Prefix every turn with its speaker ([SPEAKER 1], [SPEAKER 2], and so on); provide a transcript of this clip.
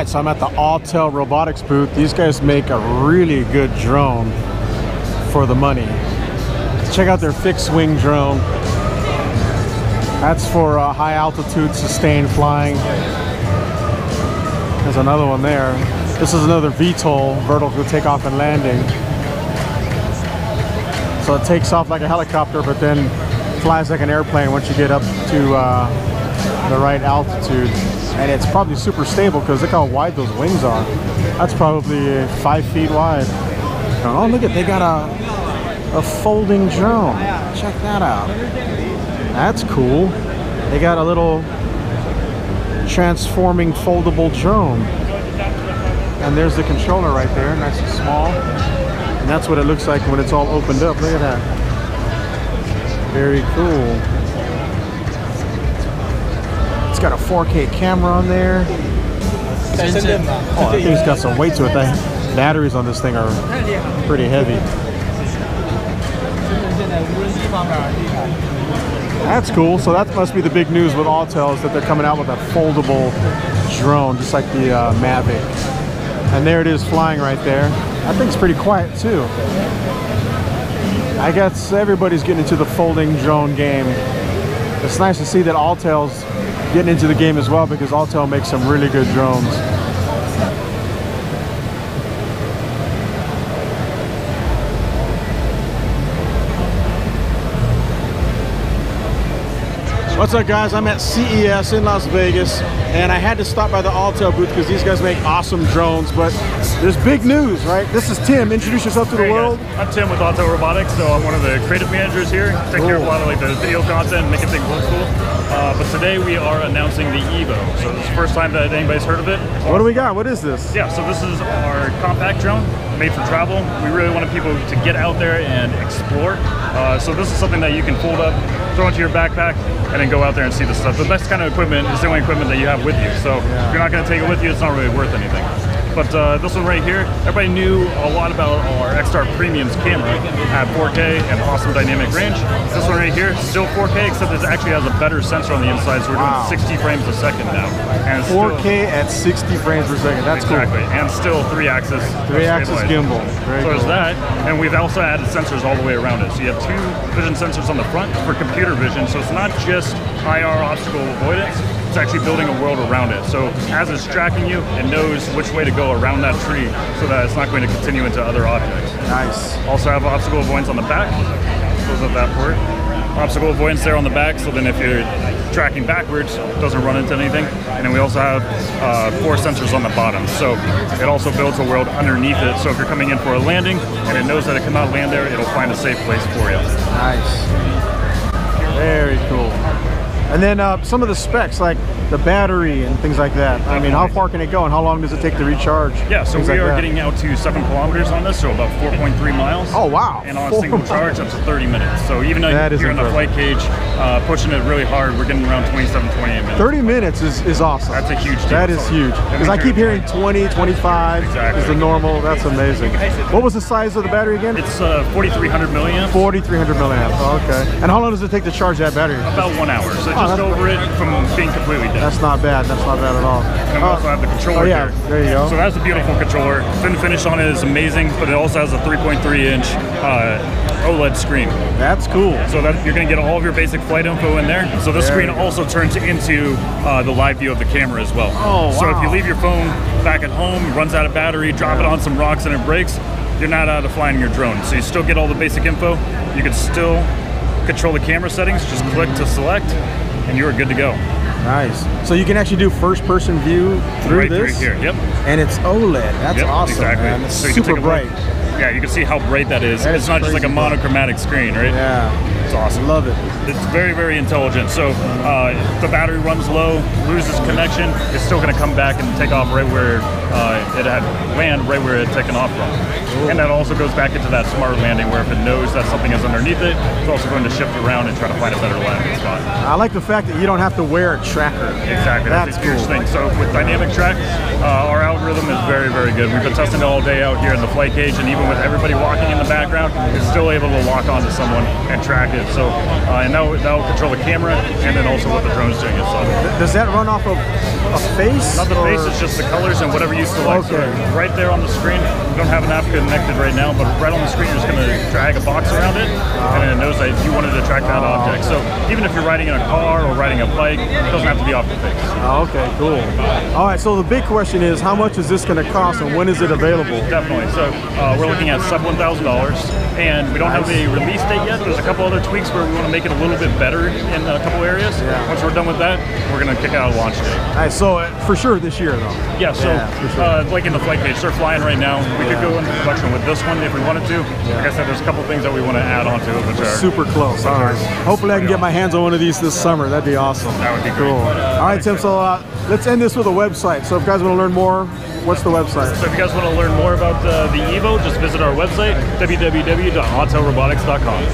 [SPEAKER 1] right, so I'm at the Autel Robotics booth. These guys make a really good drone for the money. Check out their fixed wing drone. That's for high altitude sustained flying. There's another one there. This is another VTOL, vertical takeoff and landing. So it takes off like a helicopter, but then flies like an airplane once you get up to the right altitude. And it's probably super stable because look how wide those wings are. That's probably 5 feet wide. Oh, look at, they got a folding drone. Check that out. That's cool. They got a little transforming foldable drone. And there's the controller right there, nice and small. And that's what it looks like when it's all opened up. Look at that. Very cool. It's got a 4K camera on there. Oh, that thing's got some weight to it. The batteries on this thing are pretty heavy. That's cool. So that must be the big news with Autel, is that they're coming out with a foldable drone, just like the Mavic. And there it is flying right there. That thing's pretty quiet too. I guess everybody's getting into the folding drone game. It's nice to see that Autel's getting into the game as well, because Autel makes some really good drones. What's up, guys? I'm at CES in Las Vegas, and I had to stop by the Autel booth because these guys make awesome drones. But there's big news, right? This is Tim. Introduce yourself to the world.
[SPEAKER 2] I'm Tim with Autel Robotics, so I'm one of the creative managers here. Take care of a lot of like the video content, making things look cool. But today we are announcing the Evo. So this is the first time that anybody's heard of it.
[SPEAKER 1] What do we got? What is this?
[SPEAKER 2] Yeah, so this is our compact drone made for travel. We really wanted people to get out there and explore. So this is something that you can fold up, throw into your backpack, and then go out there and see the stuff. The best kind of equipment is the only equipment that you have with you. So if you're not going to take it with you, it's not really worth anything. But this one right here, everybody knew a lot about our X-Star Premium's camera at 4K and awesome dynamic range. This one right here, still 4K, except it actually has a better sensor on the inside, so we're doing 60 frames a second now. And
[SPEAKER 1] 4K at 60 frames per second, that's
[SPEAKER 2] exactly.
[SPEAKER 1] Cool.
[SPEAKER 2] And still 3-axis.
[SPEAKER 1] 3-axis gimbal. Very
[SPEAKER 2] so
[SPEAKER 1] cool.
[SPEAKER 2] there's that, and we've also added sensors all the way around it. So you have 2 vision sensors on the front for computer vision, so it's not just IR obstacle avoidance, it's actually building a world around it. So as it's tracking you, it knows which way to go around that tree so that it's not going to continue into other objects.
[SPEAKER 1] Nice.
[SPEAKER 2] Also have obstacle avoidance on the back. Close up that port. Obstacle avoidance there on the back, so then if you're tracking backwards, it doesn't run into anything. And then we also have 4 sensors on the bottom. So it also builds a world underneath it. So if you're coming in for a landing and it knows that it cannot land there, it'll find a safe place for you.
[SPEAKER 1] Nice. Very cool. And then some of the specs, like the battery and things like that. I mean, how far can it go and how long does it take to recharge?
[SPEAKER 2] Yeah, so we are getting out to 7 kilometers on this, so about 4.3 miles.
[SPEAKER 1] Oh, wow.
[SPEAKER 2] And on a single charge, up to 30 minutes. So even though you're in the flight cage, pushing it really hard, we're getting around 27, 28 minutes.
[SPEAKER 1] 30 minutes is awesome.
[SPEAKER 2] That's a huge deal.
[SPEAKER 1] That is huge. Because I keep hearing 20, 25 is the normal. That's amazing. What was the size of the battery again?
[SPEAKER 2] It's 4,300 milliamps.
[SPEAKER 1] 4,300 milliamps. Oh, okay. And how long does it take to charge that battery?
[SPEAKER 2] About 1 hour. So just over it from being completely dead.
[SPEAKER 1] That's not bad. That's not bad at all.
[SPEAKER 2] And we also have the controller here.
[SPEAKER 1] There you go.
[SPEAKER 2] So that's a beautiful controller. Fin finish on it is amazing, but it also has a 3.3-inch OLED screen.
[SPEAKER 1] That's cool.
[SPEAKER 2] So that you're going to get all of your basic flight info in there. So this screen also turns into the live view of the camera as well.
[SPEAKER 1] Oh, wow.
[SPEAKER 2] So if you leave your phone back at home, it runs out of battery, drop it on some rocks and it breaks, you're not out of flying your drone. So you still get all the basic info. You can still control the camera settings. Just click to select, and you are good to go.
[SPEAKER 1] Nice. So you can actually do first-person view through this?
[SPEAKER 2] Right here, yep.
[SPEAKER 1] And it's OLED. That's awesome,
[SPEAKER 2] exactly.
[SPEAKER 1] man. It's
[SPEAKER 2] so
[SPEAKER 1] super bright.
[SPEAKER 2] Yeah, you can see how bright that is. It's not just like a monochromatic screen, right?
[SPEAKER 1] Yeah.
[SPEAKER 2] It's awesome.
[SPEAKER 1] Love it.
[SPEAKER 2] It's very, very intelligent. So if the battery runs low, loses connection, it's still going to come back and take off right where it had land, right where it had taken off from. Ooh. And that also goes back into that smart landing where if it knows that something is underneath it, it's also going to shift around and try to find a better landing spot.
[SPEAKER 1] I like the fact that you don't have to wear a tracker.
[SPEAKER 2] Exactly. That's a huge thing. So with dynamic track, our algorithm is very, very good. We've been testing it all day out here in the flight cage, and even with everybody walking in the background, it's still able to lock onto someone and track it mounted. So, and that'll control the camera and then also what the drone's doing itself.
[SPEAKER 1] Does that run off of a face?
[SPEAKER 2] Not the face, it's just the colors and whatever you select.
[SPEAKER 1] Okay.
[SPEAKER 2] So right there on the screen, we don't have an app connected right now, but right on the screen, you're just going to drag a box around it, and then it knows that you wanted to track that object. So even if you're riding in a car or riding a bike, it doesn't have to be off the face.
[SPEAKER 1] Okay, cool. All right, so the big question is, how much is this going to cost, and when is it available?
[SPEAKER 2] Definitely. So we're looking at sub $1,000, and we don't have a release date yet. There's a couple other tweaks where we want to make it a little bit better in a couple areas.
[SPEAKER 1] Yeah.
[SPEAKER 2] Once we're done with that, we're going to kick out a launch date.
[SPEAKER 1] All right, so for sure this year, though.
[SPEAKER 2] Yeah, so
[SPEAKER 1] for sure.
[SPEAKER 2] like in the flight cage, they're flying right now. We could go into production with this one if we wanted to. Like I said, there's a couple things that we want to add on to it, which are
[SPEAKER 1] Super close. All right. Hopefully I can get my hands on one of these this summer. That'd be awesome.
[SPEAKER 2] That would be great.
[SPEAKER 1] Cool. All right, Tim, so let's end this with a website. So if you guys want to learn more, what's the website?
[SPEAKER 2] So if you guys want to learn more about the Evo, just visit our website, www.autelrobotics.com.